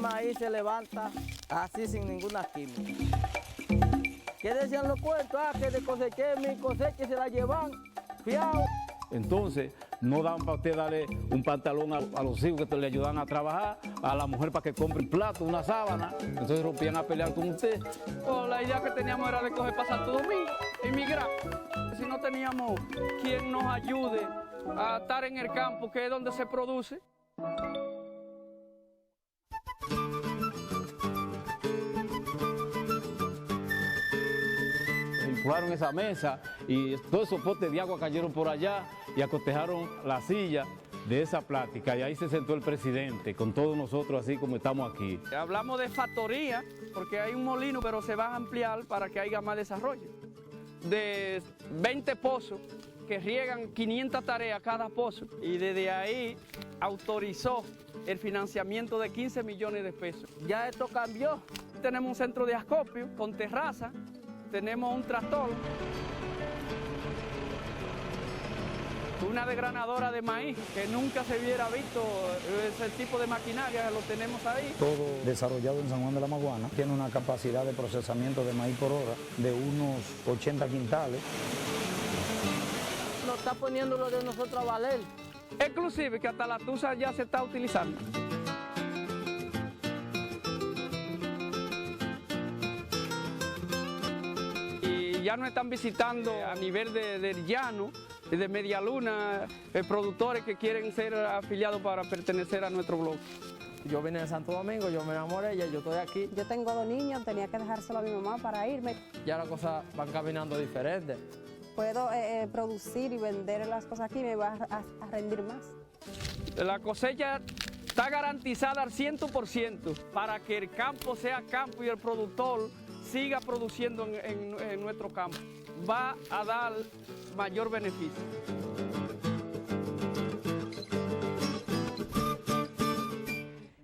maíz se levanta así sin ninguna química. ¿Qué decían los cuentos? Que coseché mi cosecha y se la llevan fiao. Entonces, no dan para usted darle un pantalón a los hijos que le ayudan a trabajar, a la mujer para que compre un plato, una sábana. Entonces rompían a pelear con usted. Pues la idea que teníamos era de coger para Santo Domingo, emigrar. Si no teníamos quien nos ayude a estar en el campo, que es donde se produce. Empujaron esa mesa y todos esos potes de agua cayeron por allá y acotejaron la silla de esa plática y ahí se sentó el presidente con todos nosotros así como estamos aquí. Hablamos de factoría porque hay un molino pero se va a ampliar para que haya más desarrollo. De 20 pozos que riegan 500 tareas cada pozo y desde ahí autorizó el financiamiento de 15 millones de pesos. Ya esto cambió. Tenemos un centro de acopio con terraza. Tenemos un tractor, una desgranadora de maíz, que nunca se hubiera visto ese tipo de maquinaria, lo tenemos ahí. Todo desarrollado en San Juan de la Maguana, tiene una capacidad de procesamiento de maíz por hora de unos 80 quintales. Nos está poniendo lo de nosotros a valer. Inclusive que hasta la tusa ya se está utilizando. Ya nos están visitando a nivel del llano, de Media Luna, productores que quieren ser afiliados para pertenecer a nuestro bloque. Yo vine de Santo Domingo, yo me enamoré de ella, yo estoy aquí. Yo tengo 2 niños, tenía que dejárselo a mi mamá para irme. Ya las cosas van caminando diferente. Puedo producir y vender las cosas aquí, me va a rendir más. La cosecha está garantizada al 100% para que el campo sea campo y el productor siga produciendo en nuestro campo. Va a dar mayor beneficio.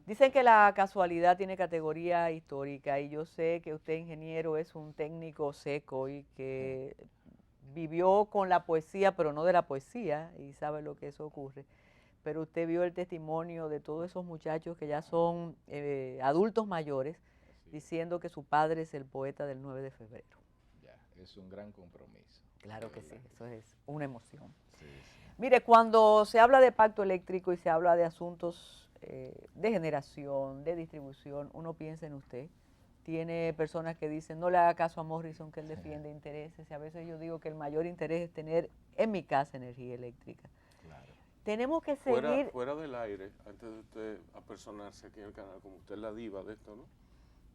Dicen que la casualidad tiene categoría histórica y yo sé que usted, ingeniero, es un técnico seco y que vivió con la poesía, pero no de la poesía, y sabe lo que eso ocurre. Pero usted vio el testimonio de todos esos muchachos que ya son adultos mayores, diciendo que su padre es el poeta del 9 de febrero. Ya, es un gran compromiso. Claro que sí, ¿verdad? eso es una emoción. Sí, sí. Mire, cuando se habla de pacto eléctrico y se habla de asuntos de generación, de distribución, uno piensa en usted. Tiene personas que dicen, no le haga caso a Morrison, que él defiende intereses. Y a veces yo digo que el mayor interés es tener en mi casa energía eléctrica. Claro. Tenemos que seguir... Fuera del aire, antes de usted apersonarse aquí en el canal, como usted es la diva de esto, ¿no?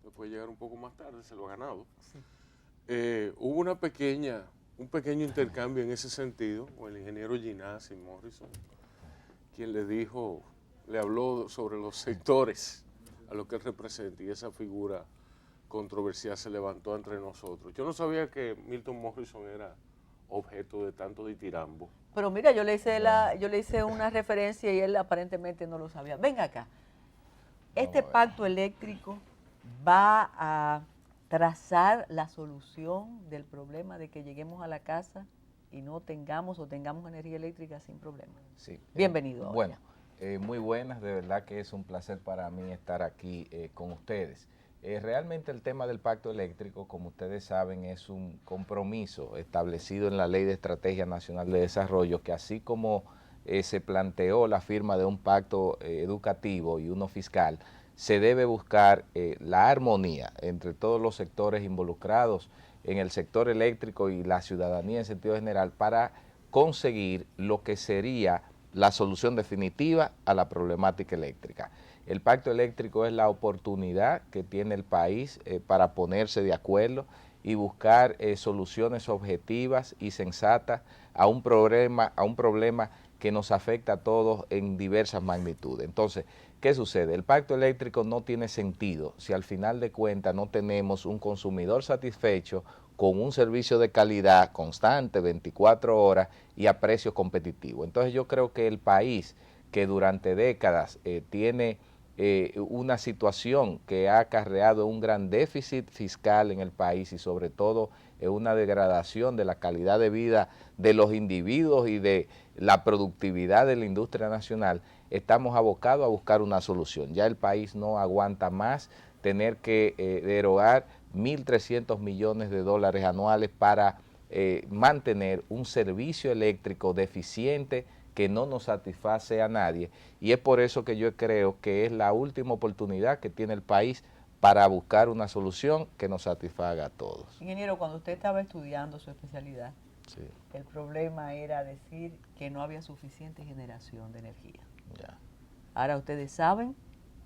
Después llegar un poco más tarde, se lo ha ganado. Sí. Hubo un pequeño intercambio en ese sentido con el ingeniero Ginás y Morrison, quien le habló sobre los sectores a los que él representa y esa figura controversial se levantó entre nosotros. Yo no sabía que Milton Morrison era objeto de tanto ditirambo. Pero mira, yo le hice una referencia y él aparentemente no lo sabía. Venga acá, este pacto eléctrico va a trazar la solución del problema de que lleguemos a la casa y no tengamos o tengamos energía eléctrica sin problema. Sí. Bienvenido. Bueno, muy buenas, de verdad que es un placer para mí estar aquí con ustedes. Realmente el tema del pacto eléctrico, como ustedes saben, es un compromiso establecido en la Ley de Estrategia Nacional de Desarrollo, que así como se planteó la firma de un pacto educativo y uno fiscal, se debe buscar la armonía entre todos los sectores involucrados en el sector eléctrico y la ciudadanía en sentido general para conseguir lo que sería la solución definitiva a la problemática eléctrica. El pacto eléctrico es la oportunidad que tiene el país para ponerse de acuerdo y buscar soluciones objetivas y sensatas a un problema que nos afecta a todos en diversas magnitudes. Entonces, ¿qué sucede? El pacto eléctrico no tiene sentido si al final de cuentas no tenemos un consumidor satisfecho con un servicio de calidad constante, 24 horas y a precios competitivos. Entonces yo creo que el país que durante décadas tiene una situación que ha acarreado un gran déficit fiscal en el país y sobre todo una degradación de la calidad de vida de los individuos y de la productividad de la industria nacional, estamos abocados a buscar una solución. Ya el país no aguanta más tener que erogar 1.300 millones de dólares anuales para mantener un servicio eléctrico deficiente que no nos satisface a nadie, y es por eso que yo creo que es la última oportunidad que tiene el país para buscar una solución que nos satisfaga a todos. Ingeniero, cuando usted estaba estudiando su especialidad, Sí, el problema era decir que no había suficiente generación de energía. ya. Ahora ustedes saben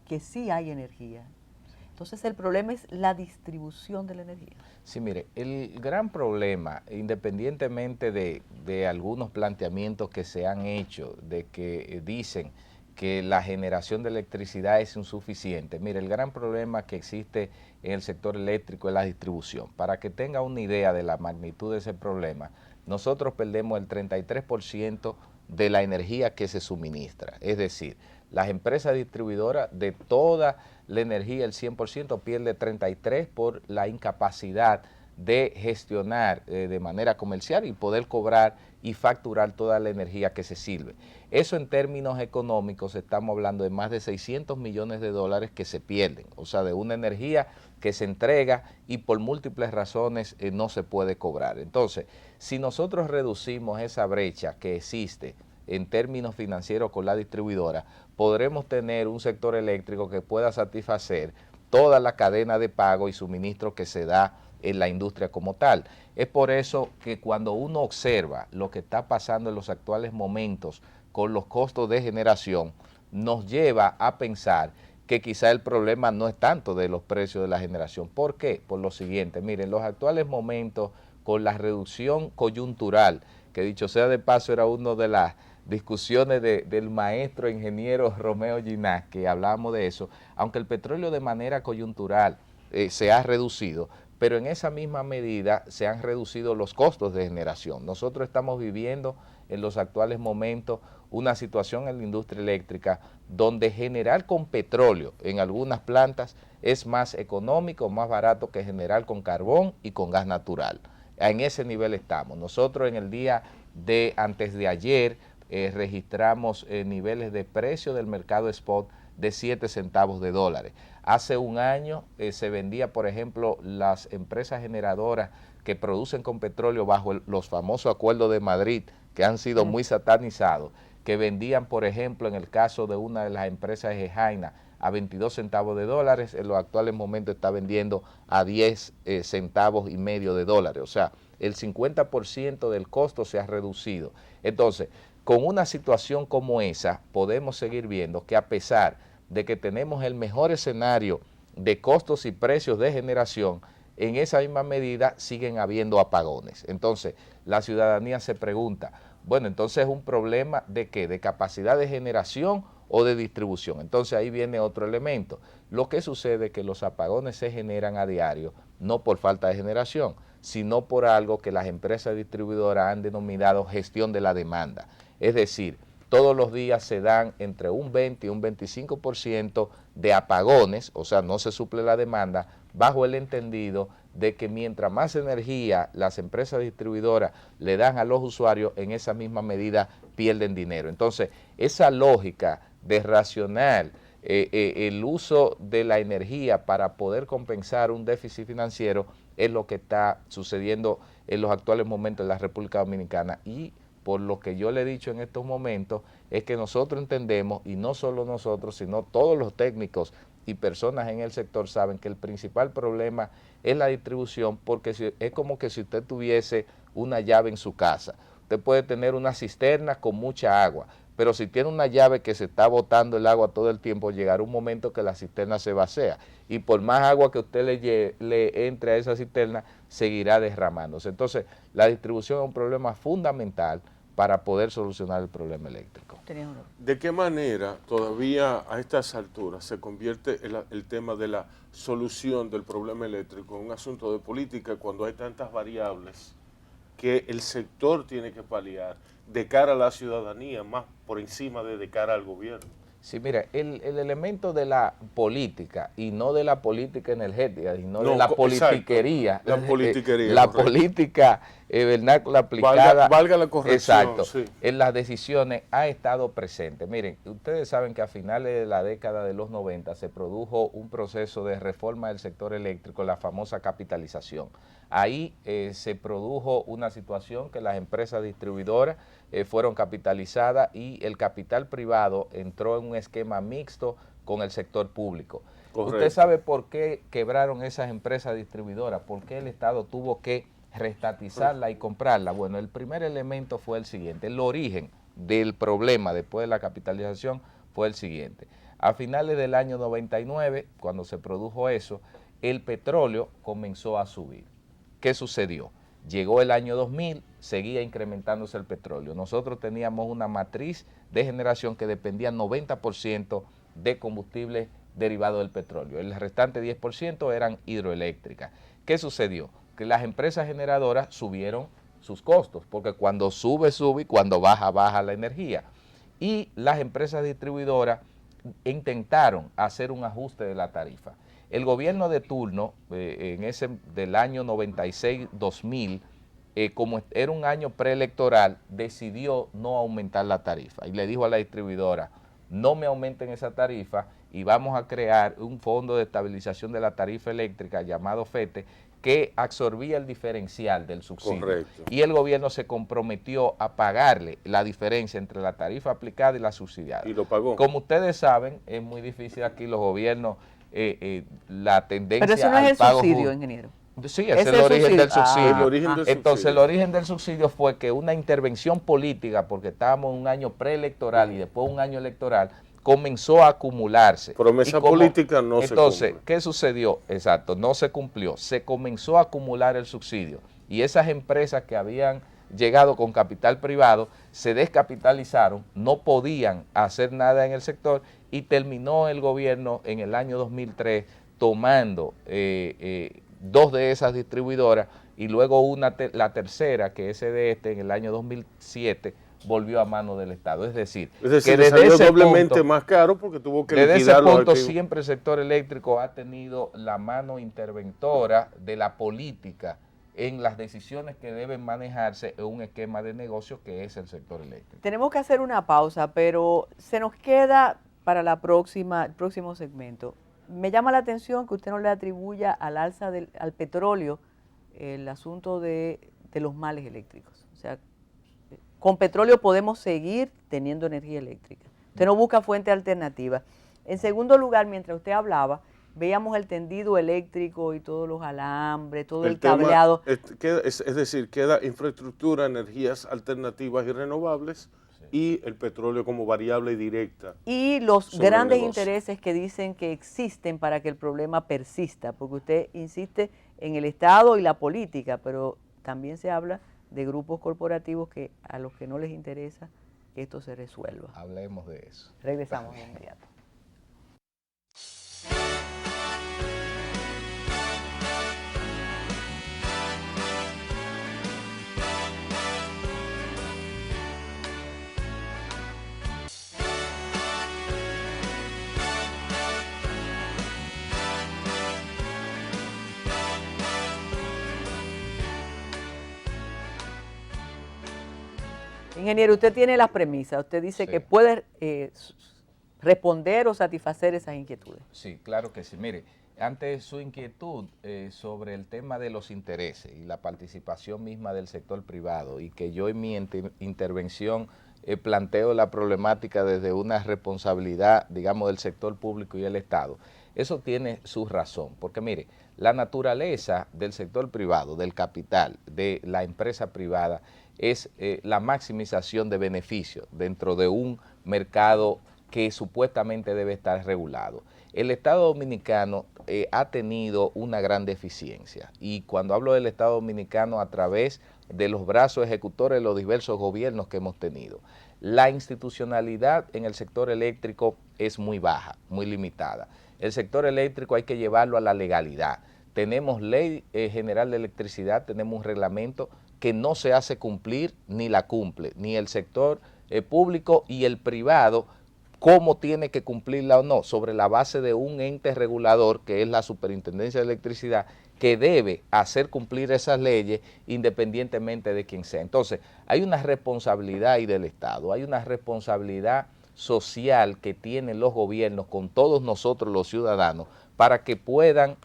que sí hay energía. Entonces el problema es la distribución de la energía. Sí, mire, el gran problema, independientemente de algunos planteamientos que se han hecho, de que dicen que la generación de electricidad es insuficiente, mire, el gran problema que existe en el sector eléctrico es la distribución. Para que tenga una idea de la magnitud de ese problema, nosotros perdemos el 33% de la energía que se suministra, es decir, las empresas distribuidoras de toda la energía, el 100%, pierde 33% por la incapacidad de gestionar de manera comercial y poder cobrar y facturar toda la energía que se sirve. Eso en términos económicos estamos hablando de más de 600 millones de dólares que se pierden, o sea, de una energía que se entrega y por múltiples razones no se puede cobrar. Entonces, si nosotros reducimos esa brecha que existe en términos financieros con la distribuidora, podremos tener un sector eléctrico que pueda satisfacer toda la cadena de pago y suministro que se da en la industria como tal. Es por eso que cuando uno observa lo que está pasando en los actuales momentos con los costos de generación, nos lleva a pensar que quizá el problema no es tanto de los precios de la generación. ¿Por qué? Por lo siguiente, miren, los actuales momentos con la reducción coyuntural, que dicho sea de paso era una de las discusiones del maestro ingeniero Romeo Ginás, que hablábamos de eso, aunque el petróleo de manera coyuntural se ha reducido, pero en esa misma medida se han reducido los costos de generación. Nosotros estamos viviendo en los actuales momentos una situación en la industria eléctrica donde generar con petróleo en algunas plantas es más económico, más barato que generar con carbón y con gas natural. En ese nivel estamos. Nosotros en el día de antes de ayer registramos niveles de precio del mercado spot de 7 centavos de dólares. Hace un año se vendía, por ejemplo, las empresas generadoras que producen con petróleo bajo los famosos acuerdos de Madrid, que han sido muy satanizados, que vendían, por ejemplo, en el caso de una de las empresas de Jaina, a 22 centavos de dólares, en los actuales momentos está vendiendo a 10 centavos y medio de dólares. O sea, el 50% del costo se ha reducido. Entonces, con una situación como esa, podemos seguir viendo que a pesar de que tenemos el mejor escenario de costos y precios de generación, en esa misma medida siguen habiendo apagones. Entonces, la ciudadanía se pregunta, bueno, entonces es un problema de ¿qué? ¿De capacidad de generación o de distribución? Entonces ahí viene otro elemento. Lo que sucede es que los apagones se generan a diario, no por falta de generación, sino por algo que las empresas distribuidoras han denominado gestión de la demanda. Es decir, todos los días se dan entre un 20 y un 25% de apagones, o sea, no se suple la demanda, bajo el entendido de que mientras más energía las empresas distribuidoras le dan a los usuarios, en esa misma medida pierden dinero. Entonces, esa lógica de racionar el uso de la energía para poder compensar un déficit financiero es lo que está sucediendo en los actuales momentos en la República Dominicana. Y por lo que yo le he dicho en estos momentos, es que nosotros entendemos, y no solo nosotros, sino todos los técnicos y personas en el sector saben que el principal problema es la distribución, porque es como que si usted tuviese una llave en su casa. Usted puede tener una cisterna con mucha agua, pero si tiene una llave que se está botando el agua todo el tiempo, llegará un momento que la cisterna se vacía, y por más agua que usted le entre a esa cisterna, seguirá derramándose. Entonces, la distribución es un problema fundamental para poder solucionar el problema eléctrico. ¿De qué manera todavía a estas alturas se convierte el tema de la solución del problema eléctrico en un asunto de política cuando hay tantas variables que el sector tiene que paliar de cara a la ciudadanía, más por encima de cara al gobierno? Sí, mira, el elemento de la política y no de la política energética, sino de la politiquería. La politiquería. La política vernácula aplicada. Valga la corrección. Exacto. Sí. En las decisiones ha estado presente. Miren, ustedes saben que a finales de la década de los 90 se produjo un proceso de reforma del sector eléctrico, la famosa capitalización. Ahí se produjo una situación que las empresas distribuidoras fueron capitalizadas y el capital privado entró en un esquema mixto con el sector público. Correcto. ¿Usted sabe por qué quebraron esas empresas distribuidoras? ¿Por qué el Estado tuvo que reestatizarla y comprarla? Bueno, el primer elemento fue el siguiente. El origen del problema después de la capitalización fue el siguiente. A finales del año 99, cuando se produjo eso, el petróleo comenzó a subir. ¿Qué sucedió? Llegó el año 2000, seguía incrementándose el petróleo. Nosotros teníamos una matriz de generación que dependía 90% de combustibles derivados del petróleo. El restante 10% eran hidroeléctricas. ¿Qué sucedió? Que las empresas generadoras subieron sus costos, porque cuando sube, sube, y cuando baja, baja la energía. Y las empresas distribuidoras intentaron hacer un ajuste de la tarifa. El gobierno de turno, del año 96-2000, como era un año preelectoral, decidió no aumentar la tarifa y le dijo a la distribuidora, no me aumenten esa tarifa y vamos a crear un fondo de estabilización de la tarifa eléctrica llamado FETE que absorbía el diferencial del subsidio. Correcto. Y el gobierno se comprometió a pagarle la diferencia entre la tarifa aplicada y la subsidiada. Y lo pagó. Como ustedes saben, es muy difícil aquí los gobiernos, la tendencia Pero eso no al es el pago subsidio, ingeniero. Sí, ese es el origen del subsidio. El origen del Entonces, subsidio. el origen del subsidio fue que una intervención política, porque estábamos en un año preelectoral y después un año electoral, comenzó a acumularse. Promesa Y como- política no se Entonces, cumple. ¿qué sucedió? Exacto, no se cumplió. Se comenzó a acumular el subsidio y esas empresas que habían llegado con capital privado se descapitalizaron, no podían hacer nada en el sector y terminó el gobierno en el año 2003 tomando dos de esas distribuidoras y luego la tercera, que es EDESTE, en el año 2007 volvió a mano del Estado. Es decir, Es decir, que le desde salió ese doblemente punto, más caro porque tuvo que desde ese liquidar los punto activos. siempre el sector eléctrico ha tenido la mano interventora de la política en las decisiones que deben manejarse en un esquema de negocio que es el sector eléctrico. Tenemos que hacer una pausa, pero se nos queda para el próximo segmento. Me llama la atención que usted no le atribuya al alza al petróleo el asunto de los males eléctricos. O sea, con petróleo podemos seguir teniendo energía eléctrica. Usted no busca fuente alternativa. En segundo lugar, mientras usted hablaba, veíamos el tendido eléctrico y todos los alambres, todo el tema cableado. es decir, queda infraestructura, energías alternativas y renovables y el petróleo como variable directa. Y los sobre el grandes negocio. intereses que dicen que existen para que el problema persista, porque usted insiste en el Estado y la política, pero también se habla de grupos corporativos que a los que no les interesa que esto se resuelva. Hablemos de eso. Regresamos de inmediato. Ingeniero, usted tiene las premisas, usted dice Sí. que puede responder o satisfacer esas inquietudes. Sí, claro que sí. Mire, ante su inquietud sobre el tema de los intereses y la participación misma del sector privado y que yo en mi intervención planteo la problemática desde una responsabilidad, digamos, del sector público y el Estado, eso tiene su razón, porque mire, la naturaleza del sector privado, del capital, de la empresa privada, es la maximización de beneficios dentro de un mercado que supuestamente debe estar regulado. El Estado Dominicano ha tenido una gran deficiencia y cuando hablo del Estado Dominicano a través de los brazos ejecutores de los diversos gobiernos que hemos tenido, la institucionalidad en el sector eléctrico es muy baja, muy limitada. El sector eléctrico hay que llevarlo a la legalidad. Tenemos ley general de electricidad, tenemos un reglamento que no se hace cumplir ni la cumple, ni el sector público y el privado cómo tiene que cumplirla o no, sobre la base de un ente regulador que es la Superintendencia de Electricidad, que debe hacer cumplir esas leyes independientemente de quién sea. Entonces, hay una responsabilidad ahí del Estado, hay una responsabilidad social que tienen los gobiernos con todos nosotros los ciudadanos para que puedan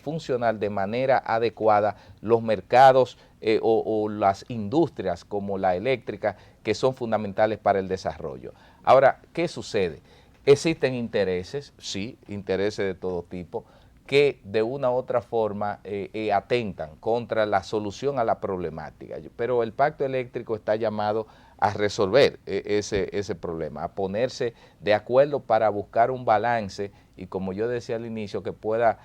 funcionar de manera adecuada los mercados o las industrias como la eléctrica, que son fundamentales para el desarrollo. Ahora, ¿qué sucede? Existen intereses, sí, intereses de todo tipo, que de una u otra forma atentan contra la solución a la problemática. Pero el pacto eléctrico está llamado a resolver ese problema, a ponerse de acuerdo para buscar un balance y, como yo decía al inicio, que pueda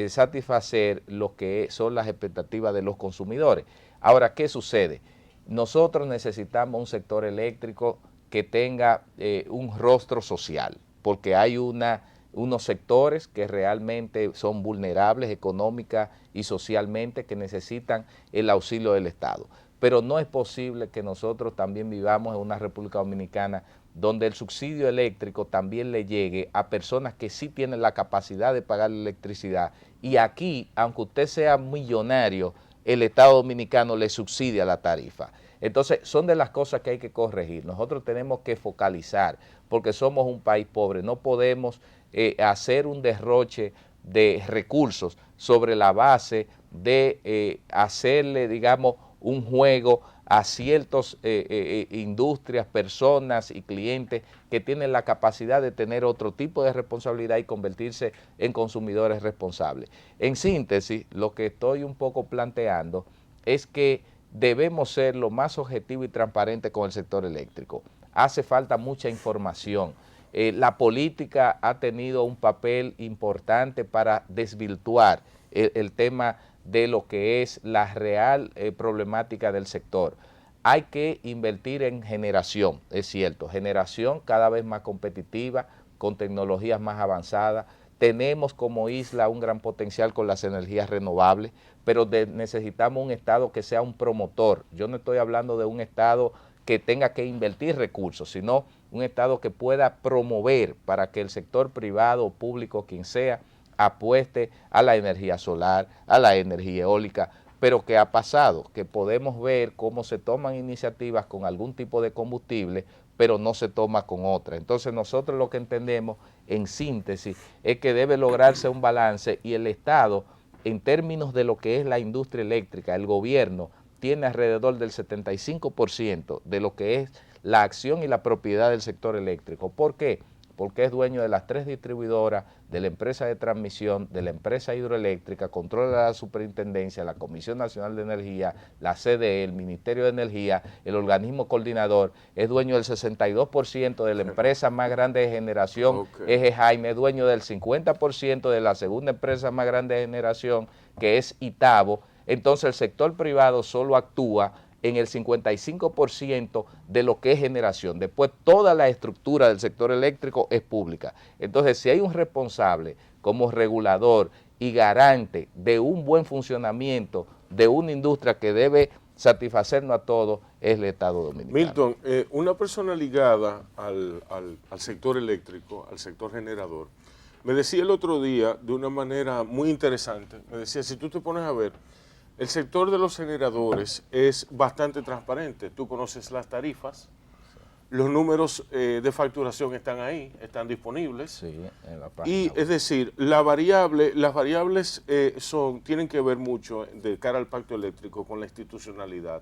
satisfacer lo que son las expectativas de los consumidores. Ahora, ¿qué sucede? Nosotros necesitamos un sector eléctrico que tenga un rostro social, porque hay unos sectores que realmente son vulnerables económica y socialmente, que necesitan el auxilio del Estado. Pero no es posible que nosotros también vivamos en una República Dominicana donde el subsidio eléctrico también le llegue a personas que sí tienen la capacidad de pagar la electricidad, y aquí, aunque usted sea millonario, el Estado Dominicano le subsidia la tarifa. Entonces, son de las cosas que hay que corregir. Nosotros tenemos que focalizar, porque somos un país pobre, no podemos hacer un derroche de recursos sobre la base de hacerle, digamos, un juego a ciertas industrias, personas y clientes que tienen la capacidad de tener otro tipo de responsabilidad y convertirse en consumidores responsables. En síntesis, lo que estoy un poco planteando es que debemos ser lo más objetivo y transparente con el sector eléctrico. Hace falta mucha información. La política ha tenido un papel importante para desvirtuar el tema de lo que es la real problemática del sector. Hay que invertir en generación, es cierto, generación cada vez más competitiva, con tecnologías más avanzadas. Tenemos como isla un gran potencial con las energías renovables, pero necesitamos un Estado que sea un promotor. Yo no estoy hablando de un Estado que tenga que invertir recursos, sino un Estado que pueda promover para que el sector privado o público, quien sea, apueste a la energía solar, a la energía eólica. Pero ¿qué ha pasado? Que podemos ver cómo se toman iniciativas con algún tipo de combustible, pero no se toma con otra. Entonces nosotros lo que entendemos, en síntesis, es que debe lograrse un balance, y el Estado, en términos de lo que es la industria eléctrica, el gobierno tiene alrededor del 75% de lo que es la acción y la propiedad del sector eléctrico. ¿Por qué? Porque es dueño de las 3 distribuidoras, de la empresa de transmisión, de la empresa hidroeléctrica, controla la superintendencia, la Comisión Nacional de Energía, la CDE, el Ministerio de Energía, el organismo coordinador, es dueño del 62% de la empresa más grande de generación, Eje Jaime, es dueño del 50% de la segunda empresa más grande de generación, que es Itabo. Entonces el sector privado solo actúa en el 55% de lo que es generación. Después toda la estructura del sector eléctrico es pública. Entonces, si hay un responsable como regulador y garante de un buen funcionamiento de una industria que debe satisfacernos a todos, es el Estado Dominicano. Milton, una persona ligada al sector eléctrico, al sector generador, me decía el otro día de una manera muy interesante, me decía, si tú te pones a ver, el sector de los generadores es bastante transparente. Tú conoces las tarifas, los números de facturación están ahí, están disponibles. Sí, en la página. Y es decir, las variables tienen que ver mucho de cara al pacto eléctrico con la institucionalidad.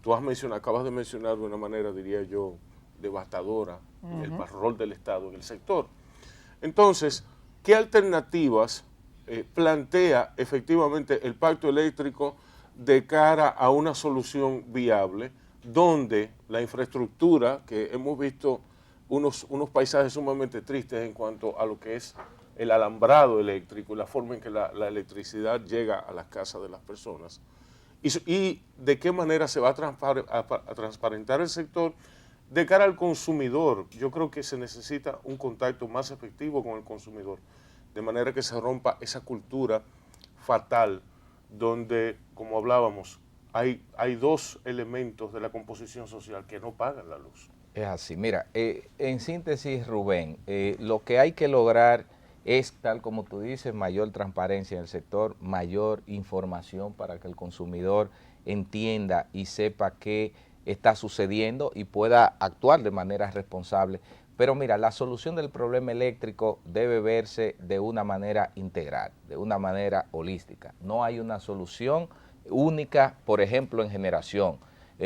Tú acabas de mencionar de una manera, diría yo, devastadora, el rol del Estado en el sector. Entonces, ¿qué alternativas plantea efectivamente el pacto eléctrico de cara a una solución viable, donde la infraestructura, que hemos visto unos paisajes sumamente tristes en cuanto a lo que es el alambrado eléctrico y la forma en que la electricidad llega a las casas de las personas, y de qué manera se va a transparentar el sector de cara al consumidor? Yo creo que se necesita un contacto más efectivo con el consumidor, de manera que se rompa esa cultura fatal donde, como hablábamos, hay 2 elementos de la composición social que no pagan la luz. Es así. Mira, en síntesis, Rubén, lo que hay que lograr es, tal como tú dices, mayor transparencia en el sector, mayor información para que el consumidor entienda y sepa qué está sucediendo y pueda actuar de manera responsable. Pero mira, la solución del problema eléctrico debe verse de una manera integral, de una manera holística. No hay una solución única, por ejemplo, en generación.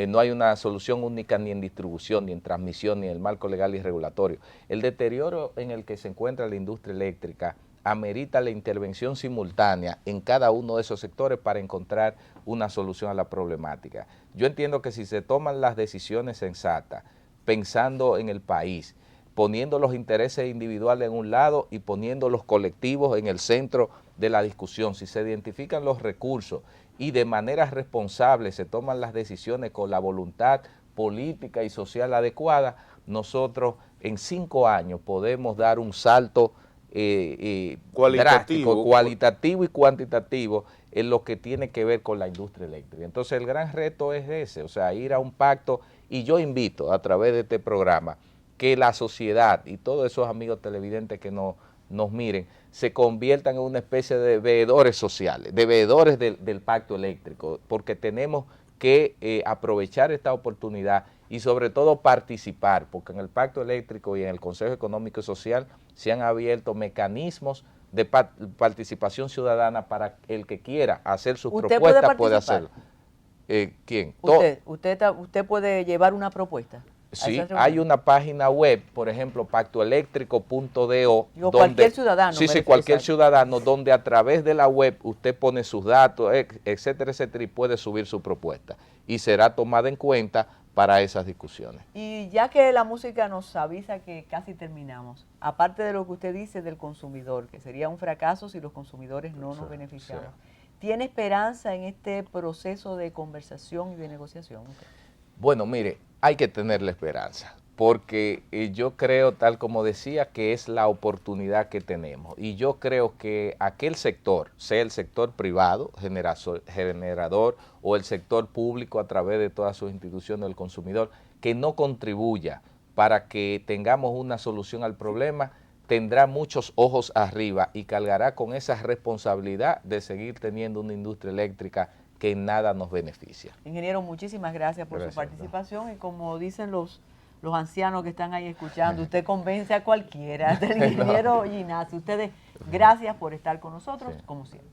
No hay una solución única ni en distribución, ni en transmisión, ni en el marco legal y regulatorio. El deterioro en el que se encuentra la industria eléctrica amerita la intervención simultánea en cada uno de esos sectores para encontrar una solución a la problemática. Yo entiendo que si se toman las decisiones sensatas, pensando en el país, poniendo los intereses individuales en un lado y poniendo los colectivos en el centro de la discusión, si se identifican los recursos y de manera responsable se toman las decisiones con la voluntad política y social adecuada, nosotros en 5 años podemos dar un salto drástico, cualitativo y cuantitativo en lo que tiene que ver con la industria eléctrica. Entonces el gran reto es ese, o sea, ir a un pacto, y yo invito a través de este programa que la sociedad y todos esos amigos televidentes que nos miren, se conviertan en una especie de veedores sociales, de veedores del pacto eléctrico, porque tenemos que aprovechar esta oportunidad y sobre todo participar, porque en el pacto eléctrico y en el Consejo Económico y Social se han abierto mecanismos de participación ciudadana para el que quiera hacer sus propuestas puede hacerlo. ¿Quién? ¿Usted puede llevar una propuesta? Sí, hay una página web, por ejemplo, pactoeléctrico.do. Cualquier ciudadano. Sí, cualquier ciudadano, donde a través de la web usted pone sus datos, etcétera, etcétera, y puede subir su propuesta. Y será tomada en cuenta para esas discusiones. Y ya que la música nos avisa que casi terminamos, aparte de lo que usted dice del consumidor, que sería un fracaso si los consumidores no nos beneficiamos, ¿tiene esperanza en este proceso de conversación y de negociación? Bueno, mire, hay que tenerle esperanza, porque yo creo, tal como decía, que es la oportunidad que tenemos. Y yo creo que aquel sector, sea el sector privado, generador, o el sector público a través de todas sus instituciones del consumidor, que no contribuya para que tengamos una solución al problema, tendrá muchos ojos arriba y cargará con esa responsabilidad de seguir teniendo una industria eléctrica que en nada nos beneficia. Ingeniero, muchísimas gracias por su participación y como dicen los ancianos que están ahí escuchando, usted convence a cualquiera, del ingeniero Ginás. Ustedes, gracias por estar con nosotros, como siempre.